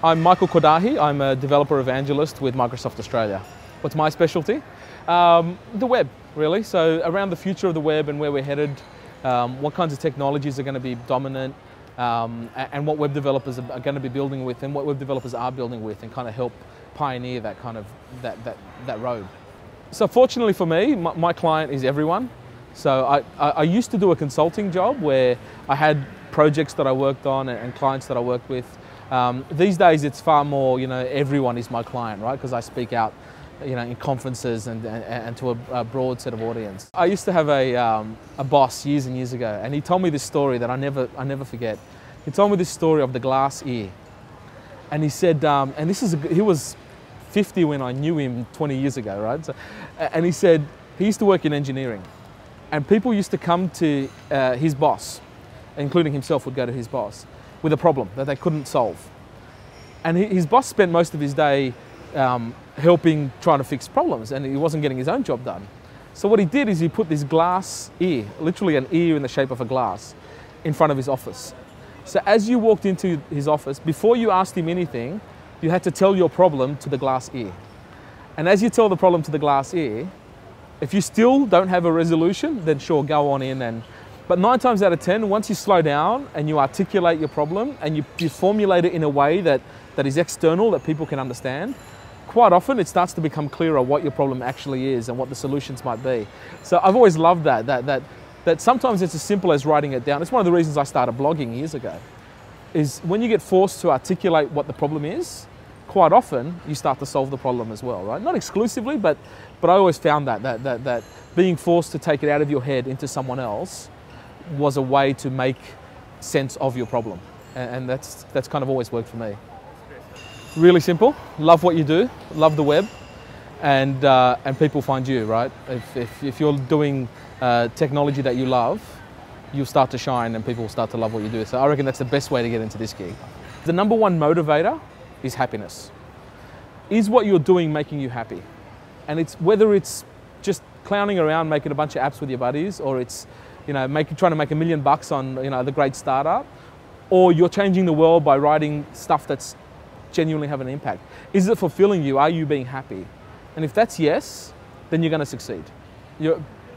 I'm Michael Kordahi. I'm a developer evangelist with Microsoft Australia. What's my specialty? The web, really. So around the future of the web and where we're headed, what kinds of technologies are going to be dominant, and what web developers are going to be building with, and what web developers are building with, and kind of help pioneer that kind of that road. So fortunately for me, my client is everyone. So I used to do a consulting job where I had projects that I worked on and clients that I worked with. These days it's far more, everyone is my client, right? Because I speak out, in conferences and to a broad set of audience. I used to have a boss years and years ago, and he told me this story that I never forget. He told me this story of the glass ear. And he said, he was 50 when I knew him 20 years ago, right? So, and he said he used to work in engineering, and people used to come to his boss, including himself would go to his boss, with a problem that they couldn't solve. And his boss spent most of his day helping, trying to fix problems, and he wasn't getting his own job done. So what he did is he put this glass ear, literally an ear in the shape of a glass, in front of his office. So as you walked into his office, before you asked him anything, you had to tell your problem to the glass ear. And as you tell the problem to the glass ear, if you still don't have a resolution, then sure, go on in. But 9 times out of 10, once you slow down and you articulate your problem and you formulate it in a way that is external, that people can understand, quite often it starts to become clearer what your problem actually is and what the solutions might be. So I've always loved that sometimes it's as simple as writing it down. It's one of the reasons I started blogging years ago, is when you get forced to articulate what the problem is, quite often you start to solve the problem as well, right? Not exclusively, but I always found that being forced to take it out of your head into someone else was a way to make sense of your problem. And that's kind of always worked for me. Really simple, love what you do, love the web, and people find you, right? If you're doing technology that you love, you'll start to shine and people will start to love what you do. So I reckon that's the best way to get into this gig. The number one motivator is happiness. Is what you're doing making you happy? And whether it's just clowning around making a bunch of apps with your buddies, or it's trying to make $1 million on the great startup, or you're changing the world by writing stuff that's genuinely having an impact. Is it fulfilling you? Are you being happy? And if that's yes, then you're going to succeed.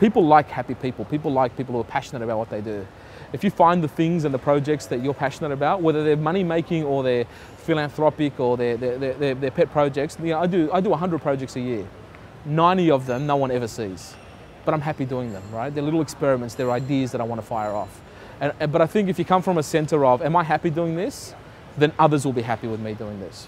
People like happy people. People like people who are passionate about what they do. If you find the things and the projects that you're passionate about, whether they're money making or they're philanthropic or they're pet projects, I do 100 projects a year. 90 of them no one ever sees, but I'm happy doing them, right? They're little experiments, they're ideas that I want to fire off. But I think if you come from a center of, am I happy doing this? Then others will be happy with me doing this.